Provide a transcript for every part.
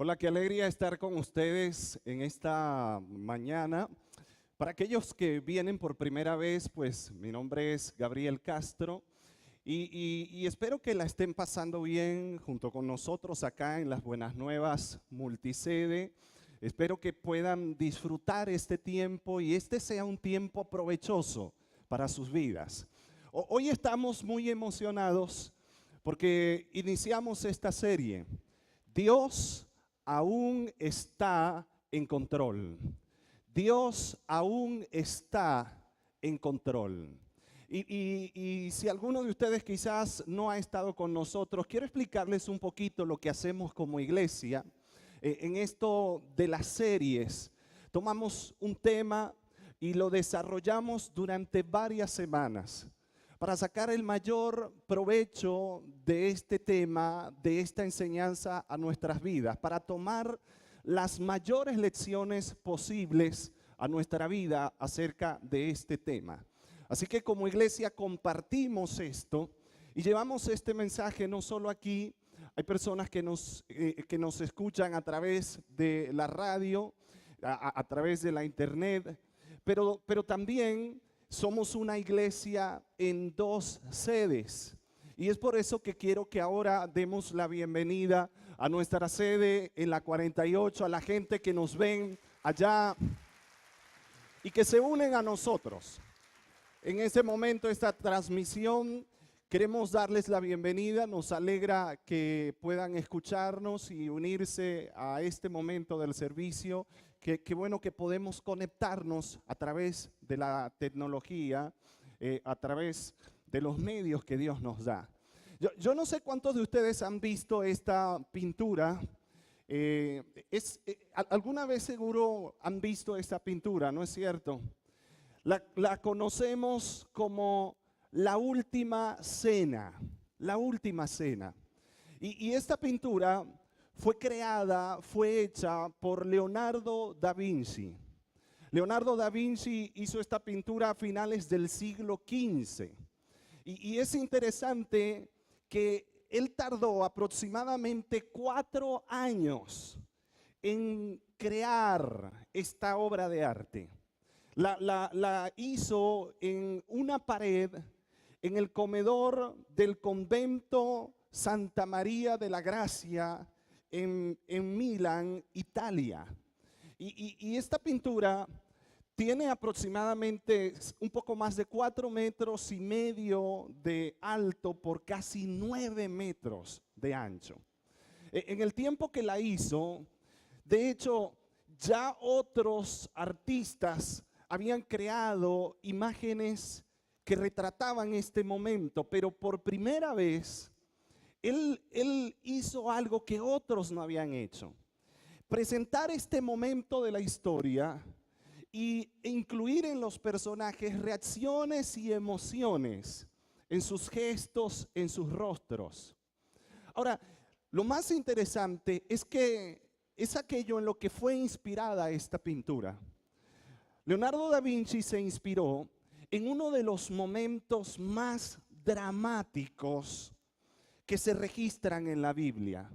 Hola, qué alegría estar con ustedes en esta mañana. Para aquellos que vienen por primera vez, pues mi nombre es Gabriel Castro y espero que la estén pasando bien junto con nosotros acá en las Buenas Nuevas Multisede. Espero que puedan disfrutar este tiempo y este sea un tiempo provechoso para sus vidas. Hoy estamos muy emocionados porque iniciamos esta serie. Dios aún está en control. Dios aún está en control. Y si alguno de ustedes quizás no ha estado con nosotros, quiero explicarles un poquito lo que hacemos como iglesia. En esto de las series, tomamos un tema y lo desarrollamos durante varias semanas para sacar el mayor provecho de este tema, de esta enseñanza a nuestras vidas, para tomar las mayores lecciones posibles a nuestra vida acerca de este tema. Así que como iglesia compartimos esto y llevamos este mensaje no solo aquí. Hay personas que nos escuchan a través de la radio, a través de la internet, pero también somos una iglesia en dos sedes. Y es por eso que quiero que ahora demos la bienvenida a nuestra sede en la 48, a la gente que nos ven allá y que se unen a nosotros. En este momento, esta transmisión, queremos darles la bienvenida. Nos alegra que puedan escucharnos y unirse a este momento del servicio. Qué bueno que podemos conectarnos a través de la tecnología, a través de los medios que Dios nos da. Yo no sé cuántos de ustedes han visto esta pintura. Alguna vez seguro han visto esta pintura, ¿no es cierto? La conocemos como La Última Cena, La Última Cena. Y esta pintura fue hecha por Leonardo da Vinci. Leonardo da Vinci hizo esta pintura a finales del siglo XV. Y es interesante que él tardó aproximadamente 4 años en crear esta obra de arte. La hizo en una pared en el comedor del convento Santa María de la Gracia en Milán, Italia. Y esta pintura tiene aproximadamente un poco más de 4,5 metros de alto por casi 9 metros de ancho. En el tiempo que la hizo, de hecho, ya otros artistas habían creado imágenes que retrataban este momento, pero por primera vez él hizo algo que otros no habían hecho. Presentar este momento de la historia e incluir en los personajes reacciones y emociones en sus gestos, en sus rostros. Ahora, lo más interesante es que es aquello en lo que fue inspirada esta pintura. Leonardo da Vinci se inspiró en uno de los momentos más dramáticos que se registran en la Biblia.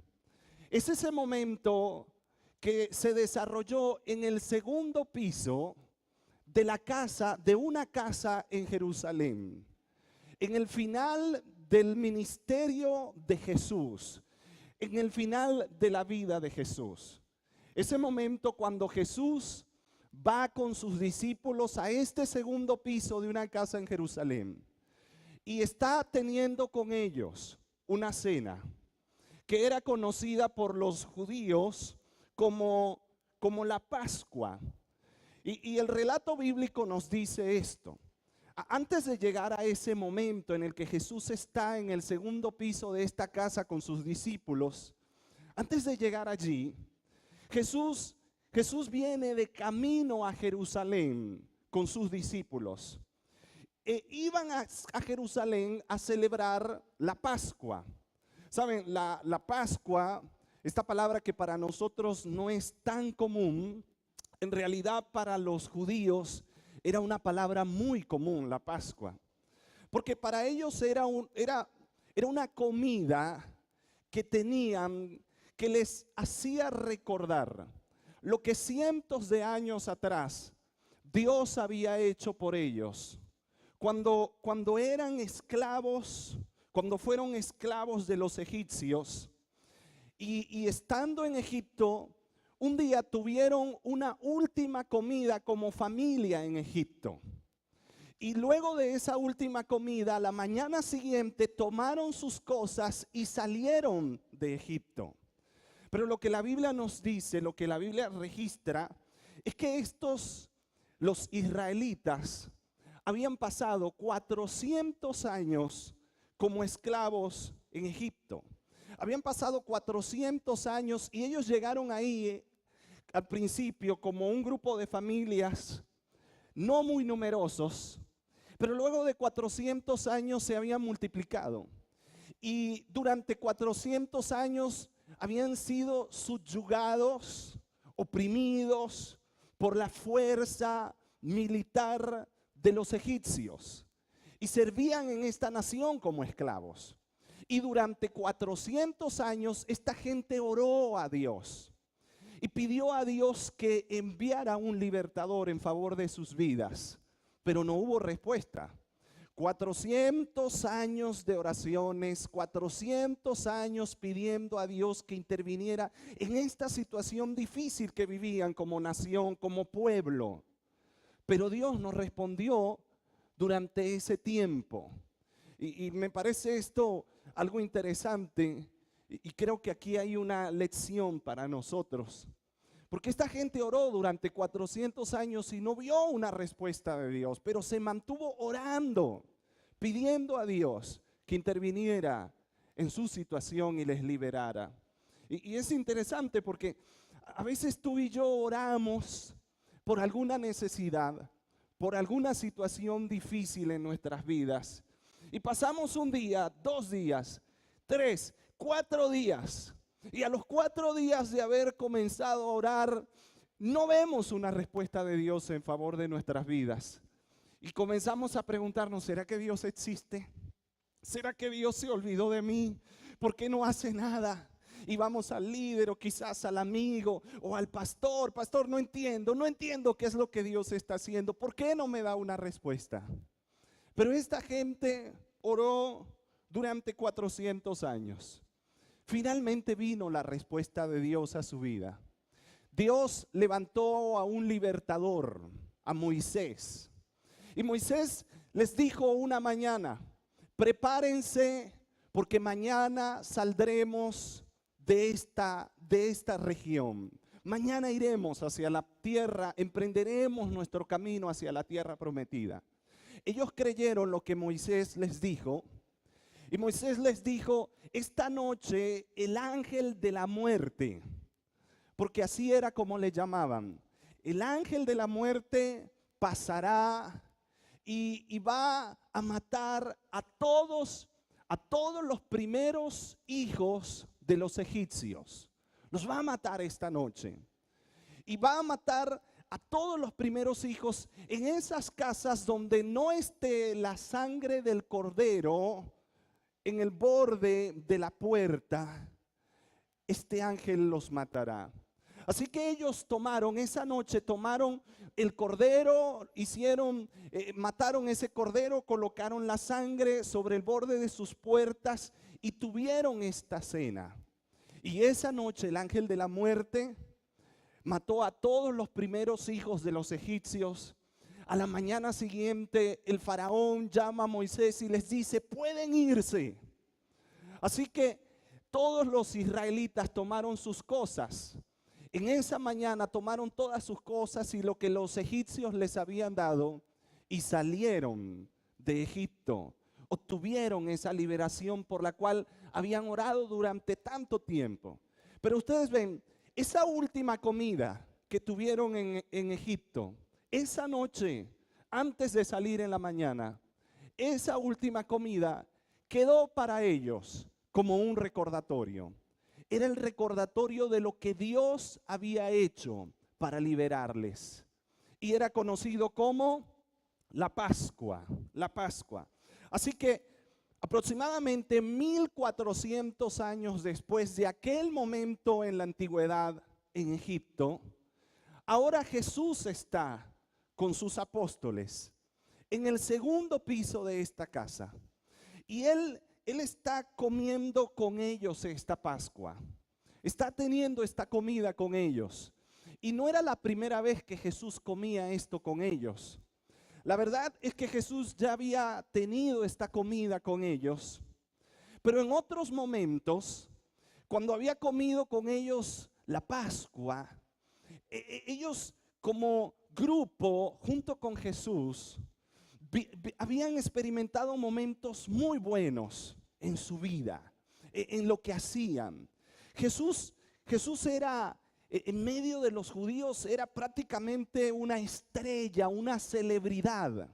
Es ese momento que se desarrolló en el segundo piso de una casa en Jerusalén, en el final del ministerio de Jesús, en el final de la vida de Jesús. Ese momento cuando Jesús va con sus discípulos a este segundo piso de una casa en Jerusalén y está teniendo con ellos una cena que era conocida por los judíos como la Pascua. Y el relato bíblico nos dice esto. Antes de llegar a ese momento en el que Jesús está en el segundo piso de esta casa con sus discípulos, antes de llegar allí, Jesús viene de camino a Jerusalén con sus discípulos. Iban a Jerusalén a celebrar la Pascua. Saben, la Pascua, esta palabra que para nosotros no es tan común, en realidad para los judíos era una palabra muy común, la Pascua. Porque para ellos era una comida que tenían que les hacía recordar lo que cientos de años atrás Dios había hecho por ellos. Cuando eran esclavos, cuando fueron esclavos de los egipcios y estando en Egipto, un día tuvieron una última comida como familia en Egipto. Y luego de esa última comida, la mañana siguiente tomaron sus cosas y salieron de Egipto. Pero lo que la Biblia nos dice, lo que la Biblia registra, es que los israelitas, habían pasado 400 años como esclavos en Egipto. Habían pasado 400 años y ellos llegaron ahí al principio como un grupo de familias no muy numerosos, pero luego de 400 años se habían multiplicado. Y durante 400 años habían sido subyugados, oprimidos por la fuerza militar de los egipcios. Y servían en esta nación como esclavos. Y durante 400 años esta gente oró a Dios y pidió a Dios que enviara un libertador en favor de sus vidas, pero no hubo respuesta. 400 años de oraciones, 400 años pidiendo a Dios que interviniera en esta situación difícil que vivían como nación, como pueblo. Pero Dios nos respondió durante ese tiempo. Y me parece esto algo interesante y creo que aquí hay una lección para nosotros. Porque esta gente oró durante 400 años y no vio una respuesta de Dios, pero se mantuvo orando, pidiendo a Dios que interviniera en su situación y les liberara. Y es interesante porque a veces tú y yo oramos por alguna necesidad, por alguna situación difícil en nuestras vidas. Y pasamos un día, 2 días, 3, 4 días. Y a los 4 días de haber comenzado a orar, no vemos una respuesta de Dios en favor de nuestras vidas. Y comenzamos a preguntarnos, ¿será que Dios existe? ¿Será que Dios se olvidó de mí? ¿Por qué no hace nada? Y vamos al líder o quizás al amigo o al pastor. Pastor, no entiendo qué es lo que Dios está haciendo. ¿Por qué no me da una respuesta? Pero esta gente oró durante 400 años. Finalmente vino la respuesta de Dios a su vida. Dios levantó a un libertador, a Moisés. Y Moisés les dijo una mañana, prepárense porque mañana saldremos de esta región. Mañana iremos hacia la tierra, emprenderemos nuestro camino hacia la tierra prometida. Ellos creyeron lo que Moisés les dijo. Y Moisés les dijo, esta noche el ángel de la muerte, porque así era como le llamaban, el ángel de la muerte pasará y va a matar a todos los primeros hijos de los egipcios. Los va a matar esta noche. Y va a matar a todos los primeros hijos en esas casas donde no esté la sangre del cordero en el borde de la puerta. Este ángel los matará. Así que ellos esa noche tomaron el cordero, mataron ese cordero, colocaron la sangre sobre el borde de sus puertas y tuvieron esta cena. Y esa noche el ángel de la muerte mató a todos los primeros hijos de los egipcios. A la mañana siguiente el faraón llama a Moisés y les dice, pueden irse. Así que todos los israelitas tomaron sus cosas. En esa mañana tomaron todas sus cosas y lo que los egipcios les habían dado y salieron de Egipto. Obtuvieron esa liberación por la cual habían orado durante tanto tiempo. Pero ustedes ven, esa última comida que tuvieron en Egipto, esa noche, antes de salir en la mañana, esa última comida quedó para ellos como un recordatorio. Era el recordatorio de lo que Dios había hecho para liberarles. Y era conocido como la Pascua, la Pascua. Así que Aproximadamente 1400 años después de aquel momento en la antigüedad en Egipto, ahora Jesús está con sus apóstoles en el segundo piso de esta casa. Y él está comiendo con ellos esta Pascua. Está teniendo esta comida con ellos. Y no era la primera vez que Jesús comía esto con ellos. La verdad es que Jesús ya había tenido esta comida con ellos. Pero en otros momentos, cuando había comido con ellos la Pascua, ellos como grupo, junto con Jesús, habían experimentado momentos muy buenos en su vida, en lo que hacían. Jesús era, en medio de los judíos, era prácticamente una estrella, una celebridad.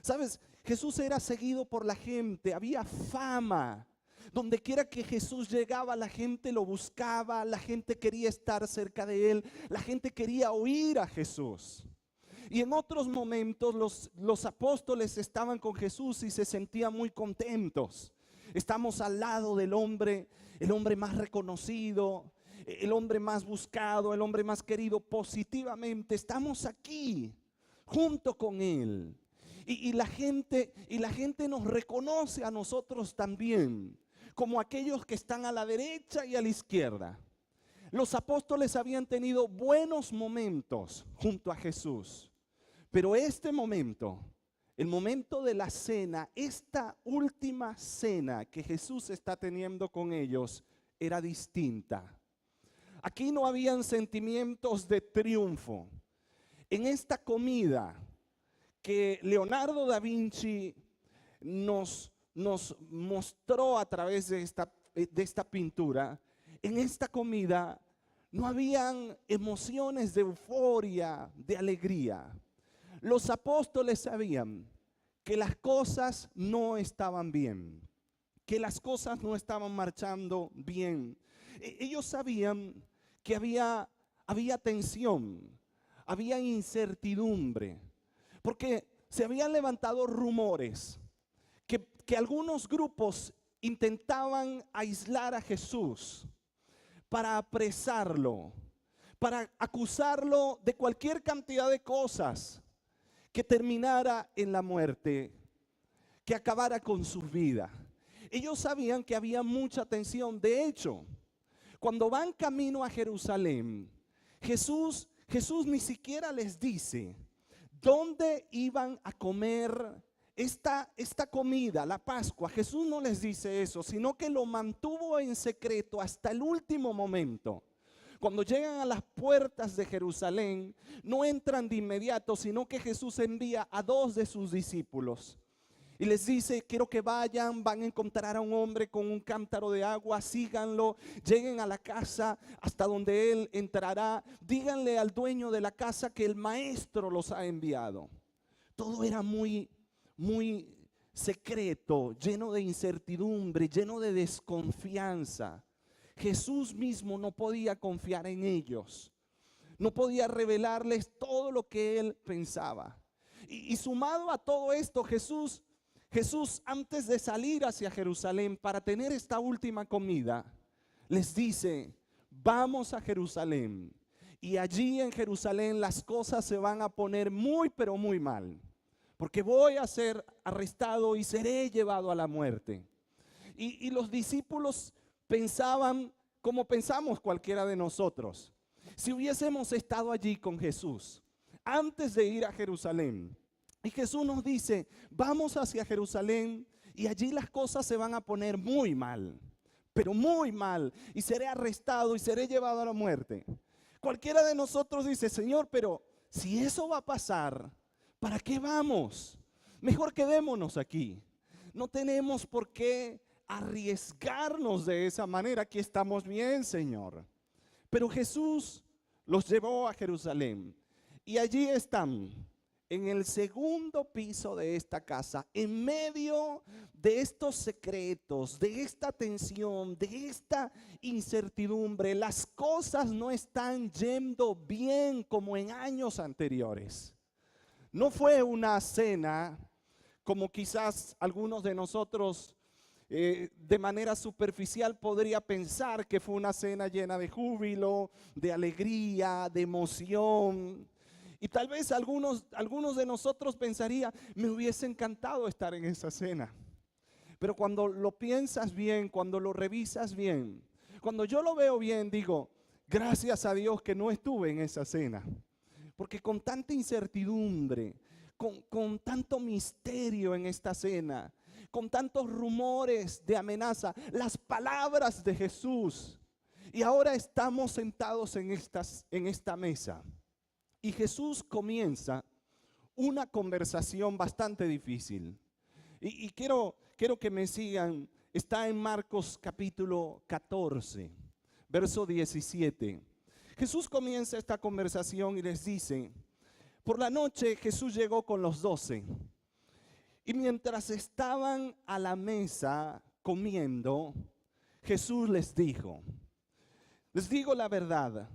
¿Sabes? Jesús era seguido por la gente, había fama. Donde quiera que Jesús llegaba, la gente lo buscaba, la gente quería estar cerca de él, la gente quería oír a Jesús. Y en otros momentos los apóstoles estaban con Jesús y se sentían muy contentos. Estamos al lado del hombre, el hombre más reconocido, el hombre más buscado, el hombre más querido positivamente. Estamos aquí junto con él. Y la gente nos reconoce a nosotros también, como aquellos que están a la derecha y a la izquierda. Los apóstoles habían tenido buenos momentos junto a Jesús. Pero este momento, el momento de la cena, esta última cena que Jesús está teniendo con ellos, era distinta. Aquí no habían sentimientos de triunfo. En esta comida que Leonardo da Vinci nos mostró a través de esta pintura, en esta comida no habían emociones de euforia, de alegría. Los apóstoles sabían que las cosas no estaban bien, que las cosas no estaban marchando bien. Ellos sabían que había tensión, había incertidumbre, porque se habían levantado rumores que algunos grupos intentaban aislar a Jesús para apresarlo, para acusarlo de cualquier cantidad de cosas que terminara en la muerte, que acabara con su vida. Ellos sabían que había mucha tensión. De hecho, cuando van camino a Jerusalén, Jesús ni siquiera les dice dónde iban a comer esta comida, la Pascua. Jesús no les dice eso, sino que lo mantuvo en secreto hasta el último momento. Cuando llegan a las puertas de Jerusalén, no entran de inmediato, sino que Jesús envía a 2 de sus discípulos y les dice: quiero que vayan, van a encontrar a un hombre con un cántaro de agua, síganlo, lleguen a la casa hasta donde él entrará, díganle al dueño de la casa que el maestro los ha enviado. Todo era muy secreto, lleno de incertidumbre, lleno de desconfianza. Jesús mismo no podía confiar en ellos, no podía revelarles todo lo que él pensaba. Y sumado a todo esto, Jesús antes de salir hacia Jerusalén para tener esta última comida, les dice: vamos a Jerusalén, y allí en Jerusalén las cosas se van a poner muy pero muy mal, porque voy a ser arrestado y seré llevado a la muerte. Y los discípulos pensaban como pensamos cualquiera de nosotros. Si hubiésemos estado allí con Jesús antes de ir a Jerusalén, y Jesús nos dice: vamos hacia Jerusalén y allí las cosas se van a poner muy mal, pero muy mal, y seré arrestado y seré llevado a la muerte. Cualquiera de nosotros dice: Señor, pero si eso va a pasar, ¿para qué vamos? Mejor quedémonos aquí. No tenemos por qué arriesgarnos de esa manera. Aquí estamos bien, Señor. Pero Jesús los llevó a Jerusalén y allí están, en el segundo piso de esta casa, en medio de estos secretos, de esta tensión, de esta incertidumbre. Las cosas no están yendo bien como en años anteriores. No fue una cena como quizás algunos de nosotros de manera superficial podría pensar que fue una cena llena de júbilo, de alegría, de emoción. Y tal vez algunos de nosotros pensarían, me hubiese encantado estar en esa cena. Pero cuando lo piensas bien, cuando lo revisas bien, cuando yo lo veo bien, digo, gracias a Dios que no estuve en esa cena. Porque con tanta incertidumbre, con tanto misterio en esta cena, con tantos rumores de amenaza, las palabras de Jesús. Y ahora estamos sentados en esta mesa. Y Jesús comienza una conversación bastante difícil. Y quiero que me sigan. Está en Marcos capítulo 14, verso 17. Jesús comienza esta conversación y les dice, por la noche Jesús llegó con los 12. Y mientras estaban a la mesa comiendo, Jesús les dijo, les digo la verdad,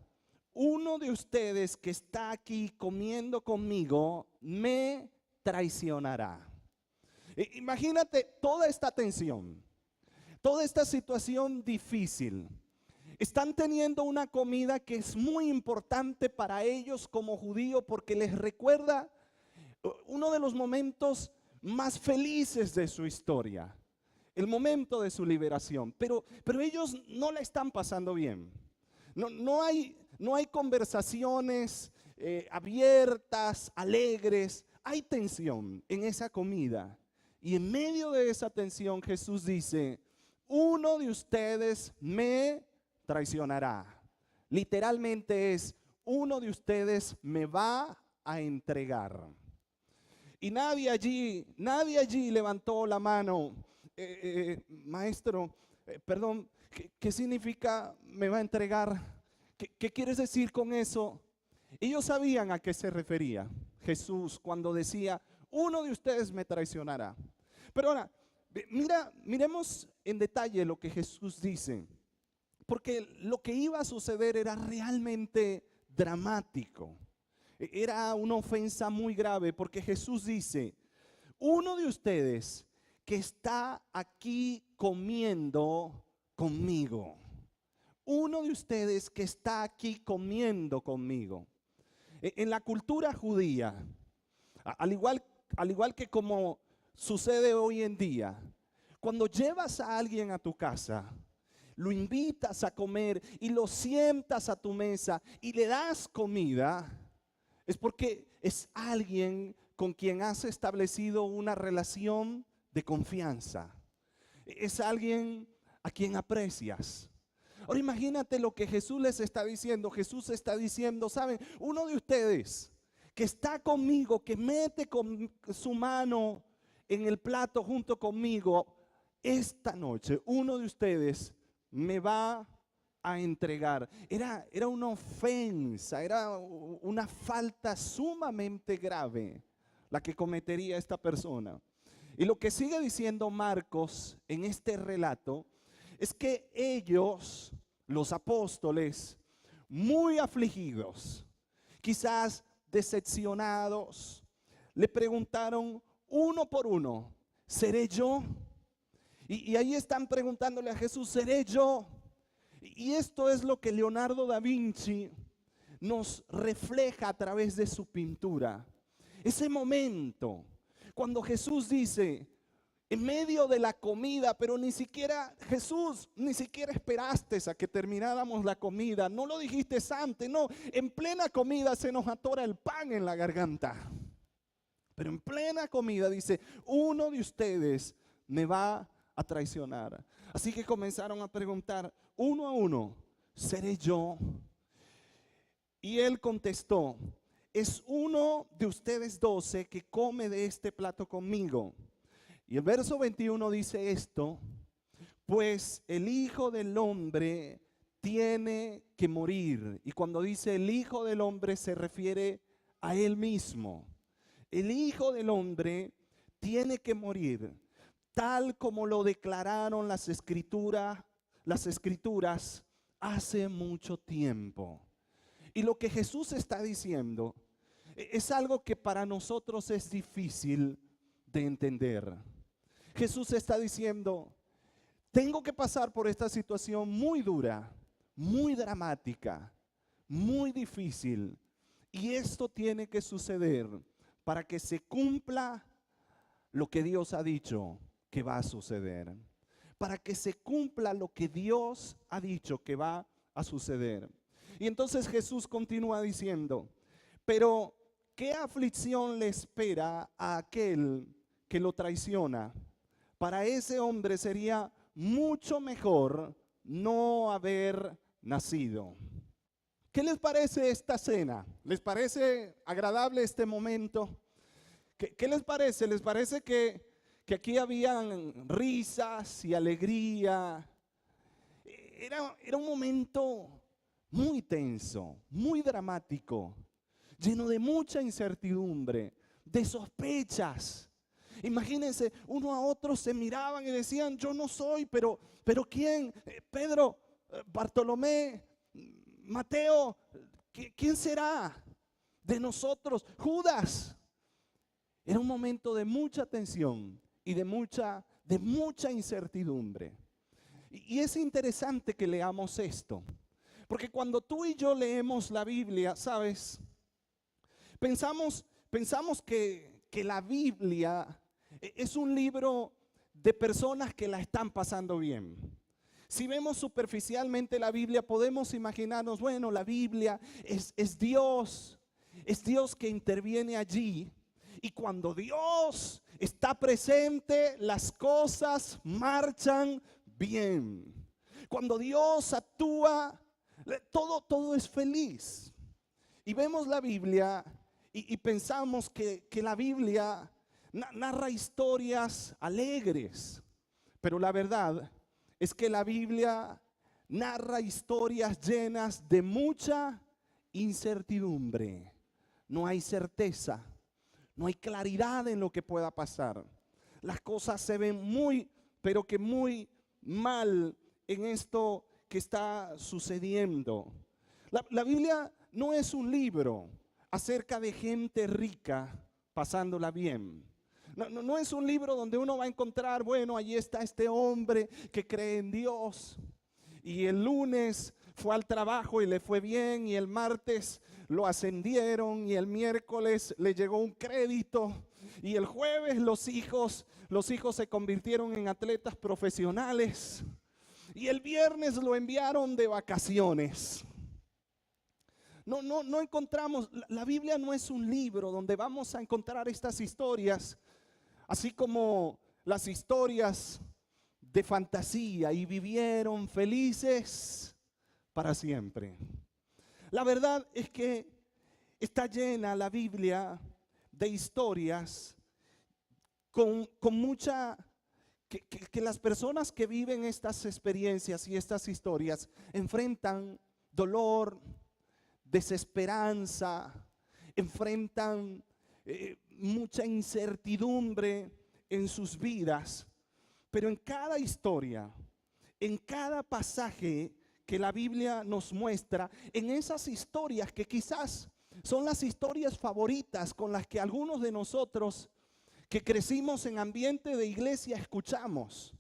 uno de ustedes que está aquí comiendo conmigo me traicionará. Imagínate toda esta tensión, toda esta situación difícil. Están teniendo una comida que es muy importante para ellos como judíos porque les recuerda uno de los momentos más felices de su historia, el momento de su liberación. Pero ellos no la están pasando bien. No hay conversaciones abiertas, alegres. Hay tensión en esa comida. Y en medio de esa tensión Jesús dice, uno de ustedes me traicionará. Literalmente es, uno de ustedes me va a entregar. Y nadie allí levantó la mano. Maestro, perdón, ¿qué significa me va a entregar? ¿Qué quieres decir con eso? Ellos sabían a qué se refería Jesús cuando decía, uno de ustedes me traicionará. Pero ahora, miremos en detalle lo que Jesús dice. Porque lo que iba a suceder era realmente dramático. Era una ofensa muy grave porque Jesús dice, uno de ustedes que está aquí comiendo conmigo. Uno de ustedes que está aquí comiendo conmigo. En la cultura judía, al igual que como sucede hoy en día, cuando llevas a alguien a tu casa, lo invitas a comer y lo sientas a tu mesa y le das comida, es porque es alguien con quien has establecido una relación de confianza. Es alguien a quien aprecias. Ahora imagínate lo que Jesús les está diciendo. Jesús está diciendo, ¿saben? Uno de ustedes que está conmigo, que mete con su mano en el plato junto conmigo, esta noche, uno de ustedes me va a entregar. Era una ofensa, era una falta sumamente grave la que cometería esta persona. Y lo que sigue diciendo Marcos en este relato es que ellos, los apóstoles, muy afligidos, quizás decepcionados, le preguntaron uno por uno, ¿seré yo? Y ahí están preguntándole a Jesús, ¿seré yo? Y esto es lo que Leonardo da Vinci nos refleja a través de su pintura. Ese momento, cuando Jesús dice, en medio de la comida, pero ni siquiera, Jesús, ni siquiera esperaste a que termináramos la comida, no lo dijiste antes, no, en plena comida se nos atora el pan en la garganta. Pero en plena comida dice, uno de ustedes me va a traicionar. Así que comenzaron a preguntar uno a uno, ¿seré yo? Y él contestó, es uno de ustedes 12 que come de este plato conmigo. Y el verso 21 dice esto, pues el Hijo del Hombre tiene que morir. Y cuando dice el Hijo del Hombre se refiere a él mismo. El Hijo del Hombre tiene que morir, tal como lo declararon las escrituras hace mucho tiempo. Y lo que Jesús está diciendo es algo que para nosotros es difícil de entender. Jesús está diciendo, tengo que pasar por esta situación muy dura, muy dramática, muy difícil. Y esto tiene que suceder para que se cumpla lo que Dios ha dicho que va a suceder. Para que se cumpla lo que Dios ha dicho que va a suceder. Y entonces Jesús continúa diciendo, pero ¿qué aflicción le espera a aquel que lo traiciona? Para ese hombre sería mucho mejor no haber nacido. ¿Qué les parece esta cena? ¿Les parece agradable este momento? ¿Qué les parece? ¿Les parece que aquí habían risas y alegría? Era un momento muy tenso, muy dramático, lleno de mucha incertidumbre, de sospechas. Imagínense, uno a otro se miraban y decían, yo no soy, pero ¿quién? Pedro, Bartolomé, Mateo, ¿quién será de nosotros? Judas. Era un momento de mucha tensión y de mucha incertidumbre. Y es interesante que leamos esto, porque cuando tú y yo leemos la Biblia, ¿sabes? Pensamos que la Biblia es un libro de personas que la están pasando bien. Si vemos superficialmente la Biblia, podemos imaginarnos, bueno, la Biblia es Dios que interviene allí. Y cuando Dios está presente, las cosas marchan bien. Cuando Dios actúa, todo es feliz. Y vemos la Biblia y pensamos que la Biblia narra historias alegres. Pero la verdad es que la Biblia narra historias llenas de mucha incertidumbre. No hay certeza, no hay claridad en lo que pueda pasar. Las cosas se ven pero que muy mal en esto que está sucediendo. La Biblia no es un libro acerca de gente rica pasándola bien. No es un libro donde uno va a encontrar, bueno, allí está este hombre que cree en Dios y el lunes fue al trabajo y le fue bien y el martes lo ascendieron y el miércoles le llegó un crédito y el jueves los hijos se convirtieron en atletas profesionales y el viernes lo enviaron de vacaciones. No encontramos, la Biblia no es un libro donde vamos a encontrar estas historias, así como las historias de fantasía y vivieron felices para siempre. La verdad es que está llena la Biblia de historias con mucha, que las personas que viven estas experiencias y estas historias enfrentan dolor, desesperanza, enfrentan mucha incertidumbre en sus vidas. Pero en cada historia, en cada pasaje que la Biblia nos muestra, en esas historias que quizás son las historias favoritas con las que algunos de nosotros que crecimos en ambiente de iglesia escuchamos.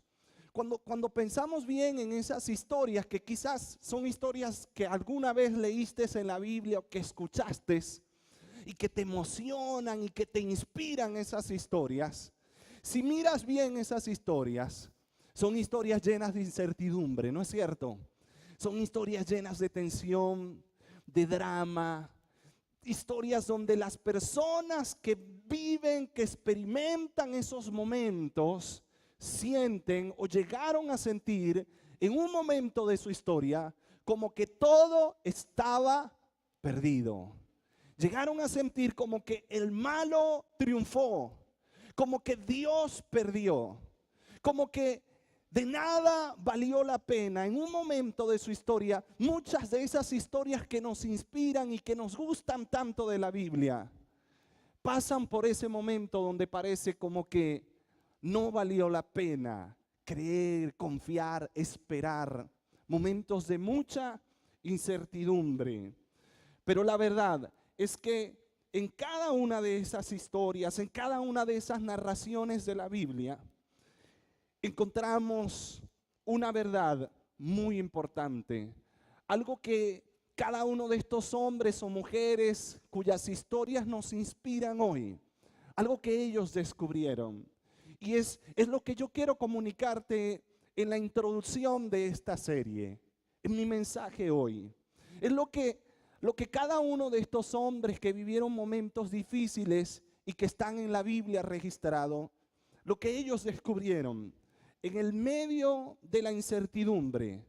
Cuando pensamos bien en esas historias que quizás son historias que alguna vez leíste en la Biblia o que escuchaste y que te emocionan y que te inspiran esas historias, si miras bien esas historias, son historias llenas de incertidumbre, ¿no es cierto? Son historias llenas de tensión, de drama, historias donde las personas que viven, que experimentan esos momentos, sienten o llegaron a sentir en un momento de su historia como que todo estaba perdido. Llegaron a sentir como que el malo triunfó, como que Dios perdió, como que de nada valió la pena. En un momento de su historia, muchas de esas historias que nos inspiran y que nos gustan tanto de la Biblia, pasan por ese momento donde parece como que no valió la pena creer, confiar, esperar. Momentos de mucha incertidumbre. Pero la verdad es que en cada una de esas historias, en cada una de esas narraciones de la Biblia, encontramos una verdad muy importante, algo que cada uno de estos hombres o mujeres cuyas historias nos inspiran hoy, algo que ellos descubrieron. Y es lo que yo quiero comunicarte en la introducción de esta serie, en mi mensaje hoy. Es lo que cada uno de estos hombres que vivieron momentos difíciles y que están en la Biblia registrado, lo que ellos descubrieron en el medio de la incertidumbre.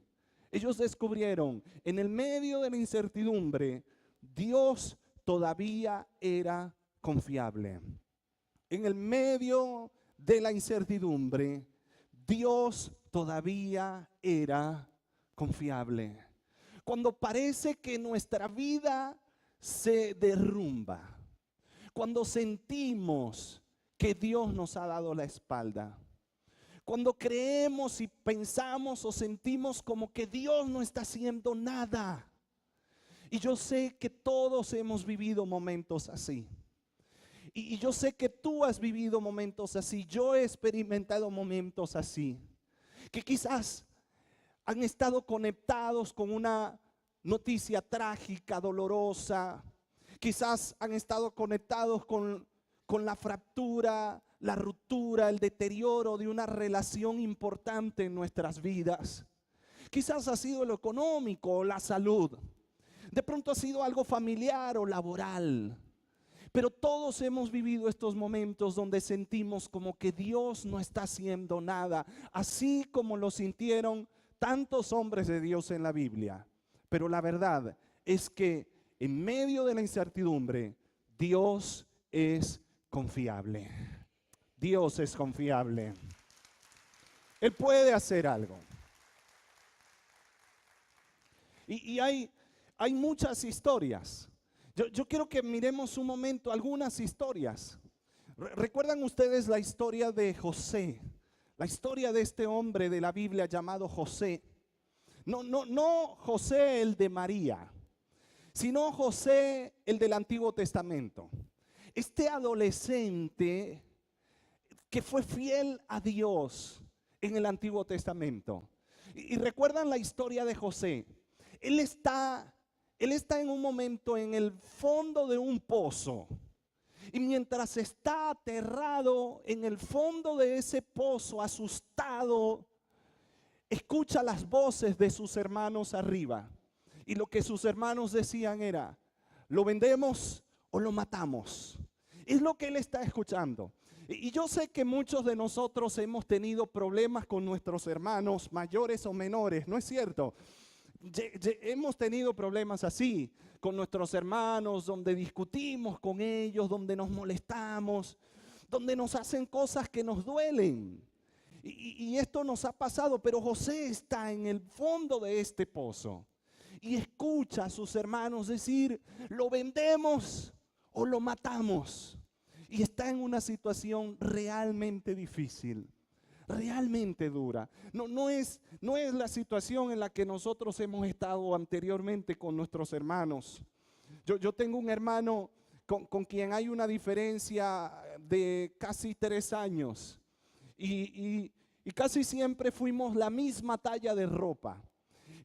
Ellos descubrieron, en el medio de la incertidumbre, Dios todavía era confiable. En el medio de la incertidumbre, Dios todavía era confiable. Cuando parece que nuestra vida se derrumba, cuando sentimos que Dios nos ha dado la espalda, cuando creemos y pensamos o sentimos como que Dios no está haciendo nada. Y yo sé que todos hemos vivido momentos así. Y yo sé que tú has vivido momentos así. Yo he experimentado momentos así. Que quizás han estado conectados con una noticia trágica, dolorosa. Quizás han estado conectados con la fractura, la ruptura, el deterioro de una relación importante en nuestras vidas. Quizás ha sido lo económico o la salud. De pronto ha sido algo familiar o laboral. Pero todos hemos vivido estos momentos donde sentimos como que Dios no está haciendo nada, así como lo sintieron tantos hombres de Dios en la Biblia. Pero la verdad es que en medio de la incertidumbre, Dios es confiable. Dios es confiable. Él puede hacer algo. Y hay muchas historias. Yo quiero que miremos un momento algunas historias. ¿Recuerdan ustedes la historia de José? La historia de este hombre de la Biblia llamado José. No José el de María, sino José el del Antiguo Testamento. Este adolescente que fue fiel a Dios en el Antiguo Testamento. Y recuerdan la historia de José. Él está en un momento en el fondo de un pozo. Y mientras está aterrado en el fondo de ese pozo, asustado, escucha las voces de sus hermanos arriba. Y lo que sus hermanos decían era, ¿lo vendemos o lo matamos? Es lo que él está escuchando. Y yo sé que muchos de nosotros hemos tenido problemas con nuestros hermanos, mayores o menores, ¿no es cierto? Hemos tenido problemas así con nuestros hermanos, donde discutimos con ellos, donde nos molestamos, donde nos hacen cosas que nos duelen. Y esto nos ha pasado, pero José está en el fondo de este pozo y escucha a sus hermanos decir, ¿lo vendemos o lo matamos? Y está en una situación realmente difícil. Realmente dura. No es la situación en la que nosotros hemos estado anteriormente con nuestros hermanos. Yo tengo un hermano con quien hay una diferencia de casi 3 años. Y casi siempre fuimos la misma talla de ropa.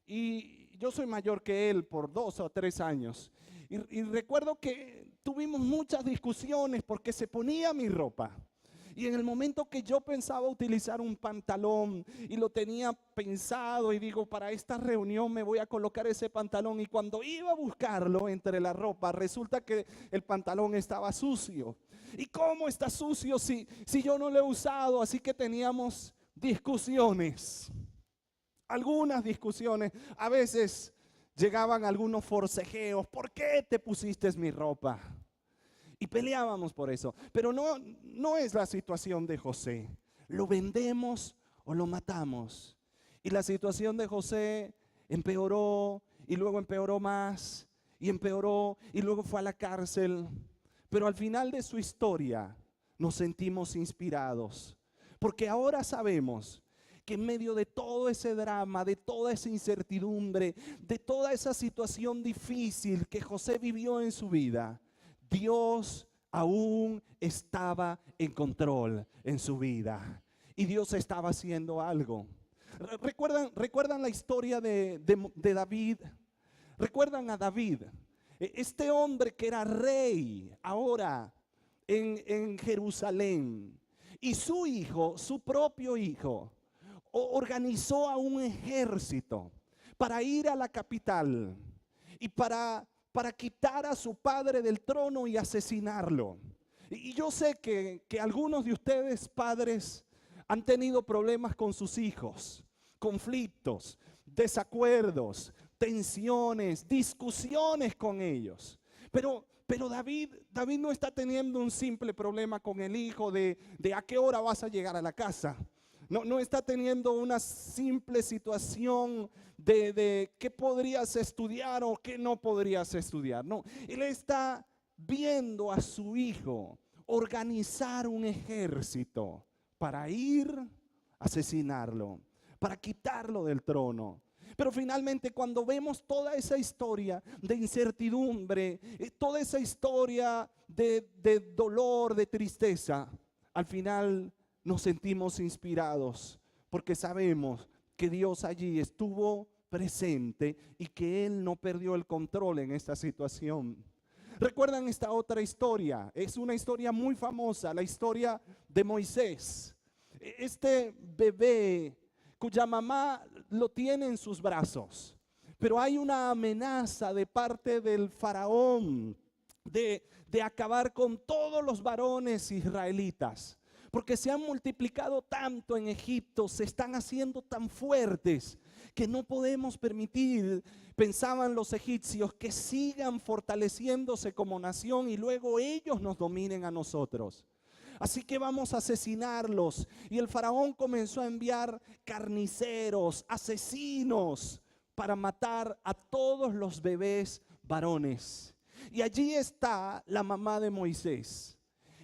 Y yo soy mayor que él por 2 o 3 años. Y recuerdo que tuvimos muchas discusiones porque se ponía mi ropa. Y en el momento que yo pensaba utilizar un pantalón y lo tenía pensado y digo, para esta reunión me voy a colocar ese pantalón. Y cuando iba a buscarlo entre la ropa, resulta que el pantalón estaba sucio. ¿Y cómo está sucio si yo no lo he usado? Así que teníamos discusiones. Algunas discusiones. A veces llegaban algunos forcejeos. ¿Por qué te pusiste mi ropa? Y peleábamos por eso. Pero no es la situación de José. ¿Lo vendemos o lo matamos? Y la situación de José empeoró y luego empeoró más y empeoró y luego fue a la cárcel. Pero al final de su historia nos sentimos inspirados. Porque ahora sabemos que en medio de todo ese drama, de toda esa incertidumbre, de toda esa situación difícil que José vivió en su vida, Dios aún estaba en control en su vida. Y Dios estaba haciendo algo. ¿Recuerdan la historia de David? ¿Recuerdan a David? Este hombre que era rey ahora en Jerusalén. Y su hijo, su propio hijo, organizó a un ejército para ir a la capital y para quitar a su padre del trono y asesinarlo. Y yo sé que algunos de ustedes, padres, han tenido problemas con sus hijos, conflictos, desacuerdos, tensiones, discusiones con ellos. Pero David no está teniendo un simple problema con el hijo de a qué hora vas a llegar a la casa. No está teniendo una simple situación de qué podrías estudiar o qué no podrías estudiar. No, él está viendo a su hijo organizar un ejército para ir a asesinarlo, para quitarlo del trono. Pero finalmente, cuando vemos toda esa historia de incertidumbre, toda esa historia de dolor, de tristeza, al final nos sentimos inspirados porque sabemos que Dios allí estuvo presente y que Él no perdió el control en esta situación. ¿Recuerdan esta otra historia? Es una historia muy famosa, la historia de Moisés. Este bebé cuya mamá lo tiene en sus brazos, pero hay una amenaza de parte del faraón de acabar con todos los varones israelitas, porque se han multiplicado tanto en Egipto, se están haciendo tan fuertes que no podemos permitir, pensaban los egipcios, que sigan fortaleciéndose como nación y luego ellos nos dominen a nosotros. Así que vamos a asesinarlos. Y el faraón comenzó a enviar carniceros, asesinos, para matar a todos los bebés varones. Y allí está la mamá de Moisés,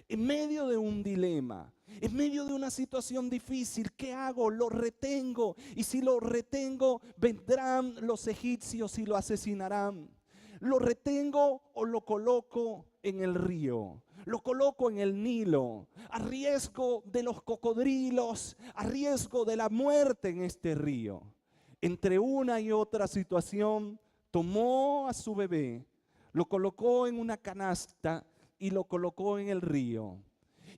en medio de un dilema, en medio de una situación difícil. ¿Qué hago? Lo retengo. Y si lo retengo, vendrán los egipcios y lo asesinarán. ¿Lo retengo o lo coloco en el río? Lo coloco en el Nilo, a riesgo de los cocodrilos, a riesgo de la muerte en este río. Entre una y otra situación, tomó a su bebé, lo colocó en una canasta y lo colocó en el río.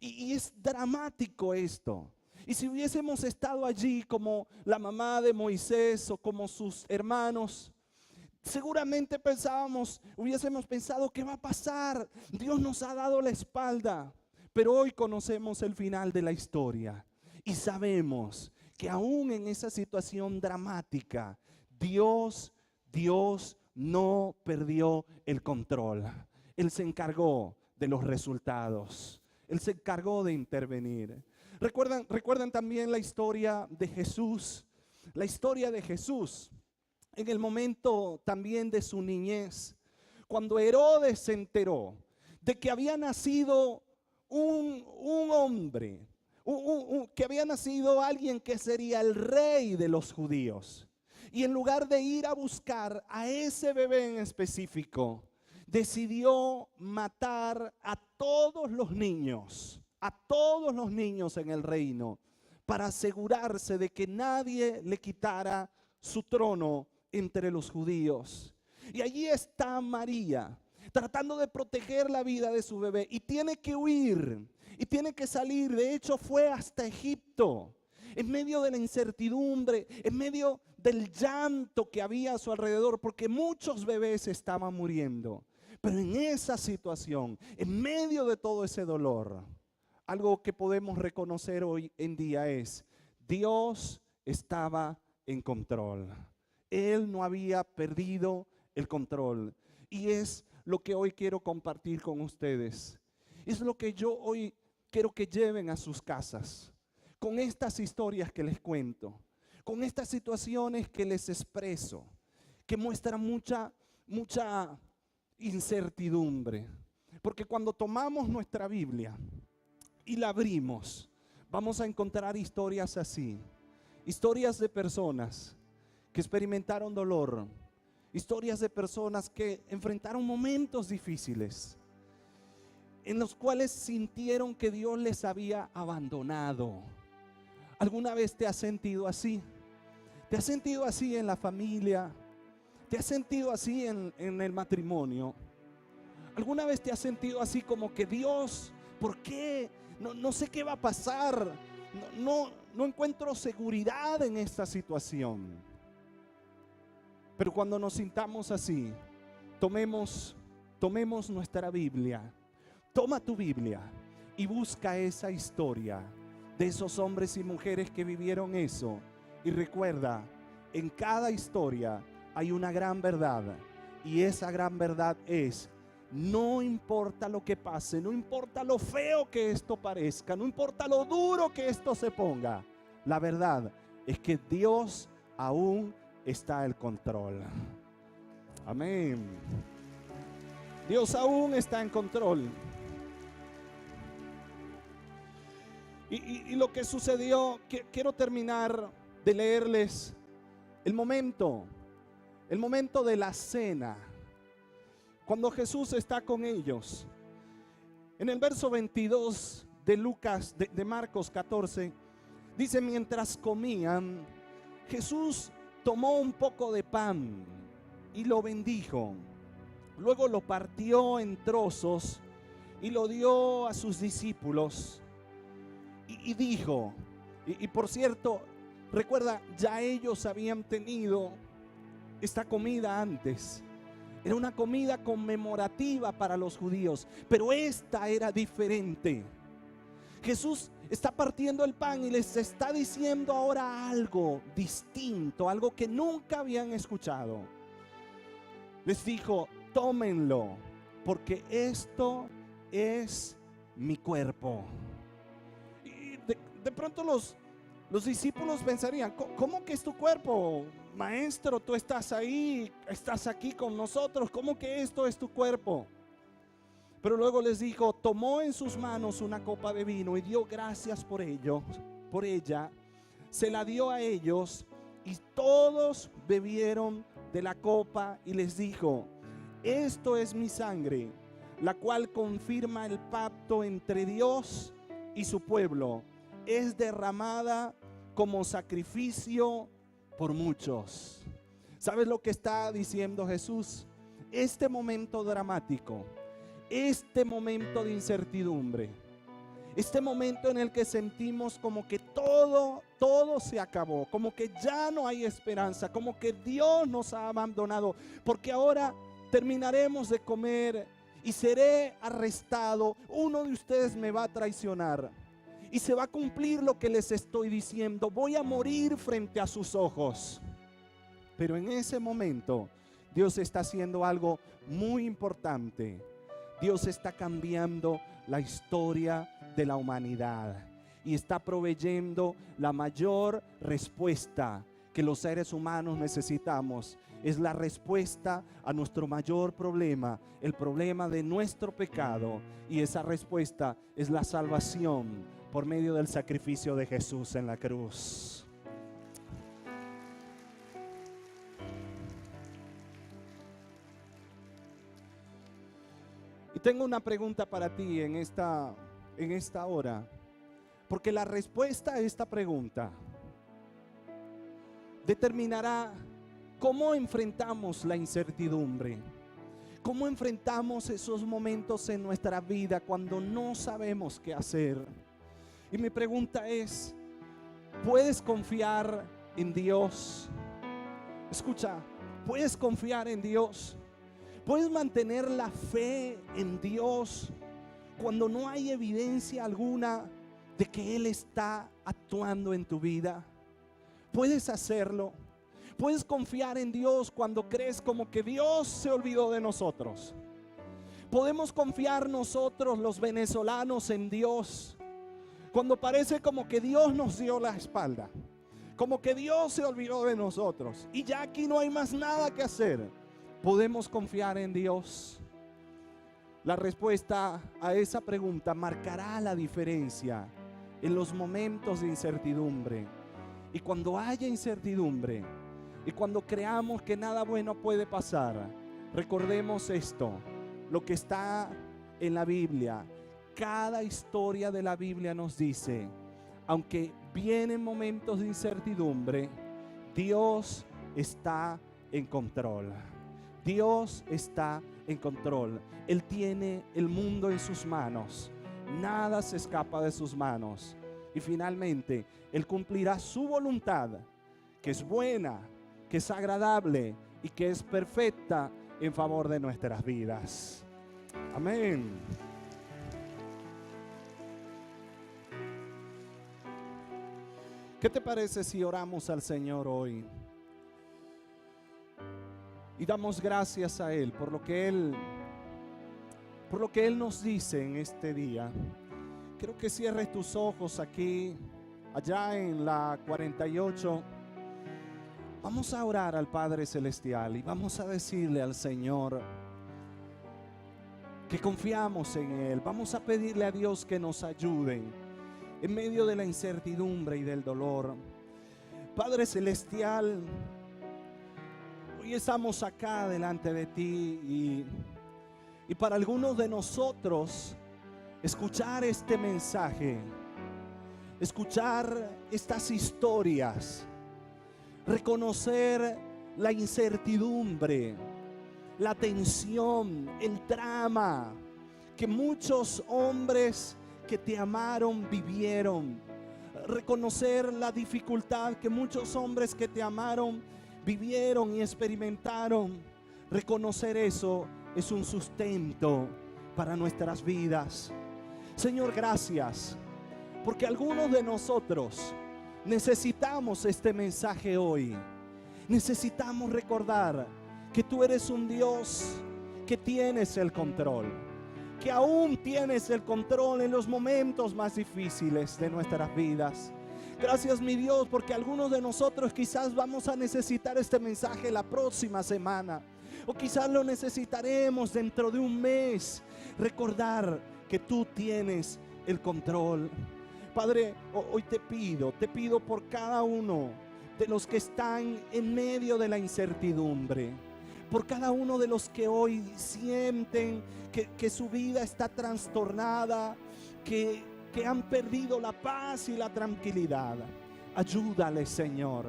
Y es dramático esto. Y si hubiésemos estado allí como la mamá de Moisés o como sus hermanos, seguramente hubiésemos pensado, ¿qué va a pasar? Dios nos ha dado la espalda. Pero hoy conocemos el final de la historia y sabemos que aún en esa situación dramática, Dios no perdió el control. Él se encargó de los resultados. Él se encargó de intervenir. ¿Recuerdan también la historia de Jesús? La historia de Jesús en el momento también de su niñez, cuando Herodes se enteró de que había nacido un hombre, que había nacido alguien que sería el rey de los judíos. Y en lugar de ir a buscar a ese bebé en específico, decidió matar a todos los niños en el reino, para asegurarse de que nadie le quitara su trono entre los judíos. Y allí está María, tratando de proteger la vida de su bebé, y tiene que huir, y tiene que salir. De hecho, fue hasta Egipto, en medio de la incertidumbre, en medio del llanto que había a su alrededor, porque muchos bebés estaban muriendo. Pero en esa situación, en medio de todo ese dolor, algo que podemos reconocer hoy en día es: Dios estaba en control. Él no había perdido el control. Y es lo que hoy quiero compartir con ustedes. Es lo que yo hoy quiero que lleven a sus casas, con estas historias que les cuento, con estas situaciones que les expreso, que muestran mucha incertidumbre. Porque cuando tomamos nuestra Biblia y la abrimos, vamos a encontrar historias así. Historias de personas que experimentaron dolor. Historias de personas que enfrentaron momentos difíciles, en los cuales sintieron que Dios les había abandonado. ¿Alguna vez te has sentido así? ¿Te has sentido así en la familia? ¿Te has sentido así en el matrimonio? ¿Alguna vez te has sentido así como que Dios, ¿por qué? No sé qué va a pasar. No encuentro seguridad en esta situación. Pero cuando nos sintamos así, tomemos nuestra Biblia. Toma tu Biblia y busca esa historia de esos hombres y mujeres que vivieron eso. Y recuerda, en cada historia hay una gran verdad. Y esa gran verdad es: no importa lo que pase, no importa lo feo que esto parezca, no importa lo duro que esto se ponga, la verdad es que Dios aún está al control. Amén. Dios aún está en control. Y lo que sucedió, quiero terminar de leerles el momento de la cena, cuando Jesús está con ellos. En el verso 22 de Marcos 14, dice: mientras comían, Jesús tomó un poco de pan y lo bendijo. Luego lo partió en trozos y lo dio a sus discípulos. Y dijo, y por cierto, recuerda, ya ellos habían tenido esta comida antes. Era una comida conmemorativa para los judíos, pero esta era diferente. Jesús está partiendo el pan y les está diciendo ahora algo distinto, algo que nunca habían escuchado. Les dijo: tómenlo, porque esto es mi cuerpo. Y de pronto los discípulos pensarían: ¿cómo que es tu cuerpo? Maestro, tú estás ahí, estás aquí con nosotros, ¿cómo que esto es tu cuerpo? Pero luego les dijo: tomó en sus manos una copa de vino y dio gracias por ella, se la dio a ellos y todos bebieron de la copa, y les dijo: esto es mi sangre, la cual confirma el pacto entre Dios y su pueblo, es derramada como sacrificio por muchos. ¿Sabes lo que está diciendo Jesús? Este momento dramático, este momento de incertidumbre, este momento en el que sentimos como que todo se acabó, como que ya no hay esperanza, como que Dios nos ha abandonado, porque ahora terminaremos de comer y seré arrestado, uno de ustedes me va a traicionar y se va a cumplir lo que les estoy diciendo, voy a morir frente a sus ojos. Pero en ese momento Dios está haciendo algo muy importante. Dios está cambiando la historia de la humanidad y está proveyendo la mayor respuesta que los seres humanos necesitamos. Es la respuesta a nuestro mayor problema, el problema de nuestro pecado, y esa respuesta es la salvación por medio del sacrificio de Jesús en la cruz. Y tengo una pregunta para ti en esta hora, porque la respuesta a esta pregunta determinará cómo enfrentamos la incertidumbre, cómo enfrentamos esos momentos en nuestra vida cuando no sabemos qué hacer. Y mi pregunta es: ¿puedes confiar en Dios? Escucha, ¿puedes confiar en Dios? ¿Puedes mantener la fe en Dios cuando no hay evidencia alguna de que Él está actuando en tu vida? ¿Puedes hacerlo? ¿Puedes confiar en Dios cuando crees como que Dios se olvidó de nosotros? ¿Podemos confiar nosotros los venezolanos en Dios cuando parece como que Dios nos dio la espalda? Como que Dios se olvidó de nosotros y ya aquí no hay más nada que hacer. ¿Podemos confiar en Dios? La respuesta a esa pregunta marcará la diferencia en los momentos de incertidumbre. Y cuando haya incertidumbre y cuando creamos que nada bueno puede pasar, recordemos esto, lo que está en la Biblia. Cada historia de la Biblia nos dice: aunque vienen momentos de incertidumbre, Dios está en control. Dios está en control. Él tiene el mundo en sus manos. Nada se escapa de sus manos. Y finalmente, Él cumplirá su voluntad, que es buena, que es agradable y que es perfecta en favor de nuestras vidas. Amén. ¿Qué te parece si oramos al Señor hoy? Y damos gracias a Él por lo que Él nos dice en este día. Quiero que cierres tus ojos aquí, allá en la 48. Vamos a orar al Padre Celestial y vamos a decirle al Señor que confiamos en Él. Vamos a pedirle a Dios que nos ayude en medio de la incertidumbre y del dolor. Padre Celestial, hoy estamos acá delante de ti y para algunos de nosotros escuchar este mensaje, escuchar estas historias, reconocer la incertidumbre, la tensión, el drama que muchos hombres que te amaron vivieron, reconocer la dificultad que muchos hombres que te amaron vivieron y experimentaron. Reconocer eso es un sustento para nuestras vidas. Señor, gracias, porque algunos de nosotros necesitamos este mensaje hoy. Necesitamos recordar que tú eres un Dios que tienes el control, que aún tienes el control en los momentos más difíciles de nuestras vidas. Gracias, mi Dios, porque algunos de nosotros quizás vamos a necesitar este mensaje la próxima semana, o quizás lo necesitaremos dentro de un mes. Recordar que tú tienes el control. Padre, hoy te pido por cada uno de los que están en medio de la incertidumbre, por cada uno de los que hoy sienten que su vida está trastornada, que han perdido la paz y la tranquilidad. Ayúdales, Señor.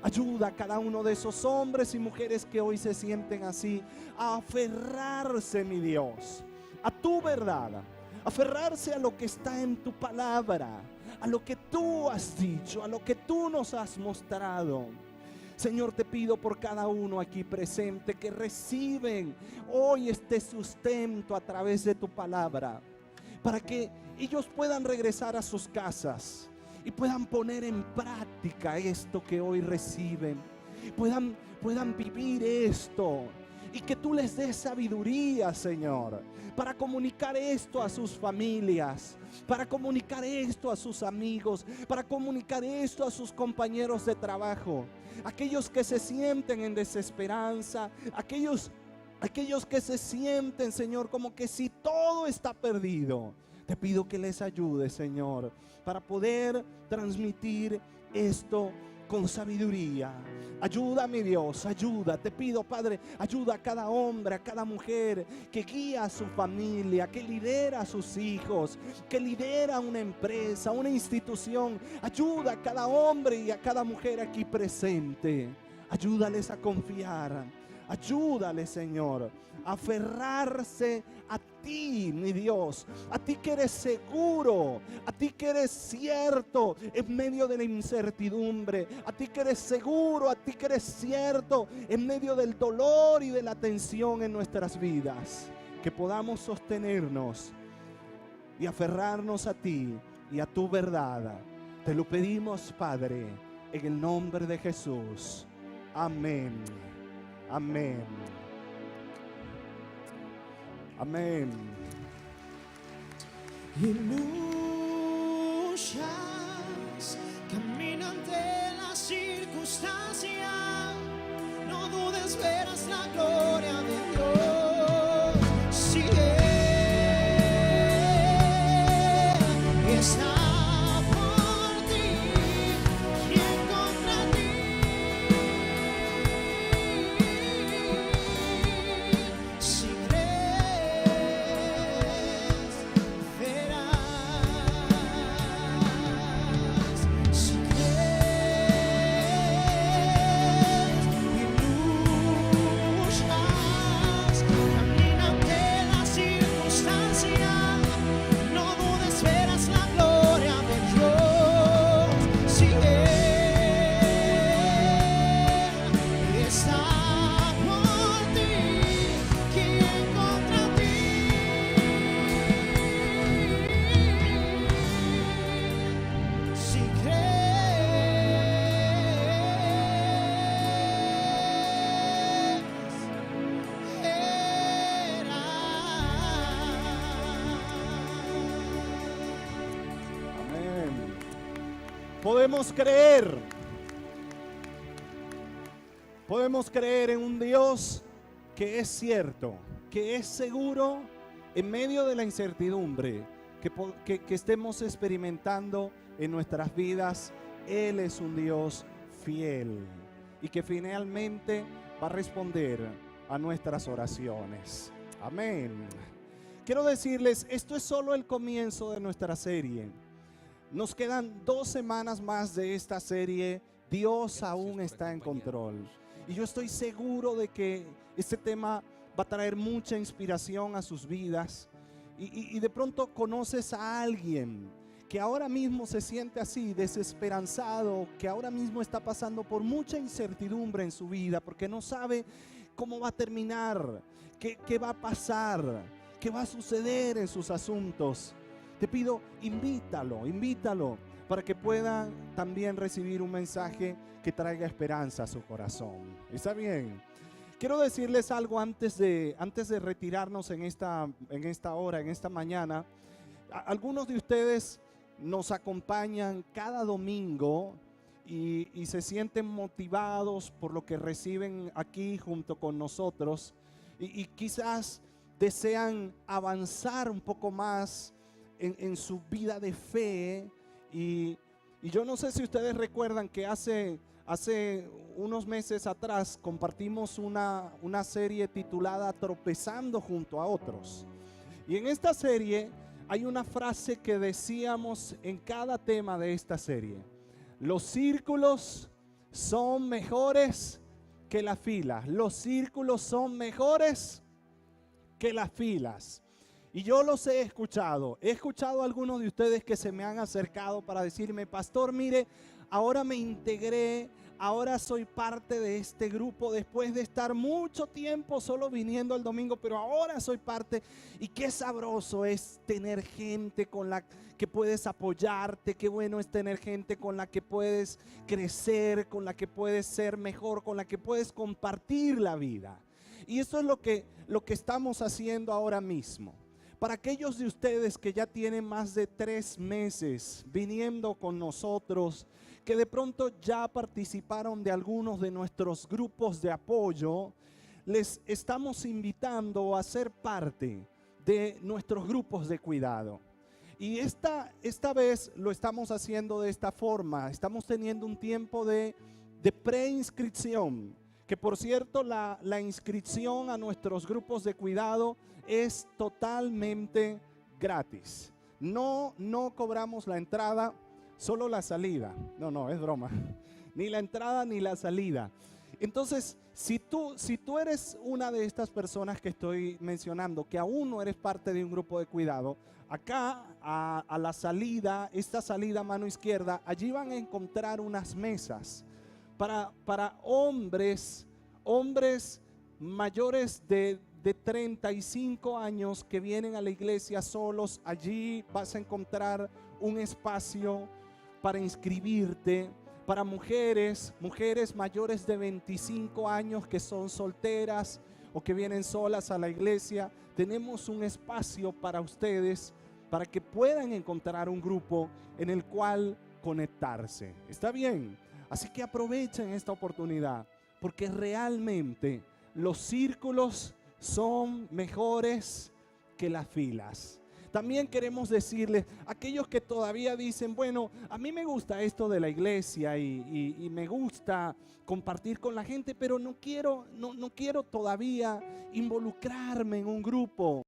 Ayuda a cada uno de esos hombres y mujeres que hoy se sienten así, a aferrarse, mi Dios, a tu verdad, aferrarse a lo que está en tu palabra, a lo que tú has dicho, a lo que tú nos has mostrado. Señor, te pido por cada uno aquí presente que reciben hoy este sustento a través de tu palabra, para que ellos puedan regresar a sus casas y puedan poner en práctica esto que hoy reciben, puedan vivir esto, y que tú les des sabiduría, Señor, para comunicar esto a sus familias, para comunicar esto a sus amigos, para comunicar esto a sus compañeros de trabajo, aquellos que se sienten en desesperanza, aquellos que se sienten, Señor, como que si todo está perdido. Te pido que les ayude, Señor, para poder transmitir esto con sabiduría. Ayuda, mi Dios, ayuda. Te pido, Padre, ayuda a cada hombre, a cada mujer que guía a su familia, que lidera a sus hijos, que lidera una empresa, una institución. Ayuda a cada hombre y a cada mujer aquí presente. Ayúdales a confiar. Ayúdales, Señor, a aferrarse a ti, mi Dios, a ti que eres seguro, a ti que eres cierto en medio de la incertidumbre, a ti que eres seguro, a ti que eres cierto en medio del dolor y de la tensión en nuestras vidas. Que podamos sostenernos y aferrarnos a ti y a tu verdad. Te lo pedimos, Padre, en el nombre de Jesús. Amén. Amén. Amén. Y luchas, camina ante la circunstancia. No dudes, verás la gloria de Dios. Sigue, está por ti, quien contra ti. Si crees, verás. Si crees, Podemos creer. Podemos creer en un Dios que es cierto, que es seguro en medio de la incertidumbre que estemos experimentando en nuestras vidas. Él es un Dios fiel y que finalmente va a responder a nuestras oraciones. Amén. Quiero decirles, esto es solo el comienzo de nuestra serie. Nos quedan 2 semanas más de esta serie. Dios aún está en control. Y yo estoy seguro de que este tema va a traer mucha inspiración a sus vidas. Y de pronto conoces a alguien que ahora mismo se siente así, desesperanzado, que ahora mismo está pasando por mucha incertidumbre en su vida, porque no sabe cómo va a terminar, qué va a pasar, qué va a suceder en sus asuntos. Te pido, invítalo para que pueda también recibir un mensaje que traiga esperanza a su corazón. ¿Está bien? Quiero decirles algo antes de retirarnos en esta hora, en esta mañana. Algunos de ustedes nos acompañan cada domingo y se sienten motivados por lo que reciben aquí junto con nosotros y quizás desean avanzar un poco más en su vida de fe y yo no sé si ustedes recuerdan que hace unos meses atrás compartimos una serie titulada Tropezando junto a otros. Y en esta serie hay una frase que decíamos en cada tema de esta serie: los círculos son mejores que las filas. Los círculos son mejores que las filas. Y yo los he escuchado a algunos de ustedes que se me han acercado para decirme: pastor, mire, ahora me integré, ahora soy parte de este grupo después de estar mucho tiempo solo viniendo el domingo, pero ahora soy parte. Y qué sabroso es tener gente con la que puedes apoyarte, qué bueno es tener gente con la que puedes crecer, con la que puedes ser mejor, con la que puedes compartir la vida. Y eso es lo que estamos haciendo ahora mismo. Para aquellos de ustedes que ya tienen más de 3 meses viniendo con nosotros, que de pronto ya participaron de algunos de nuestros grupos de apoyo, les estamos invitando a ser parte de nuestros grupos de cuidado. Y esta vez lo estamos haciendo de esta forma. Estamos teniendo un tiempo de preinscripción, que por cierto la inscripción a nuestros grupos de cuidado es totalmente gratis. No cobramos la entrada, solo la salida. No, es broma. Ni la entrada ni la salida. Entonces, si tú eres una de estas personas que estoy mencionando, que aún no eres parte de un grupo de cuidado, acá a la salida, esta salida a mano izquierda, allí van a encontrar unas mesas para hombres mayores de 35 años que vienen a la iglesia solos. Allí vas a encontrar un espacio para inscribirte. Para mujeres mayores de 25 años que son solteras o que vienen solas a la iglesia, tenemos un espacio para ustedes, para que puedan encontrar un grupo en el cual conectarse. ¿Está bien? Así que aprovechen esta oportunidad, porque realmente los círculos son mejores que las filas. También queremos decirles, aquellos que todavía dicen: bueno, a mí me gusta esto de la iglesia y me gusta compartir con la gente, pero no quiero todavía involucrarme en un grupo.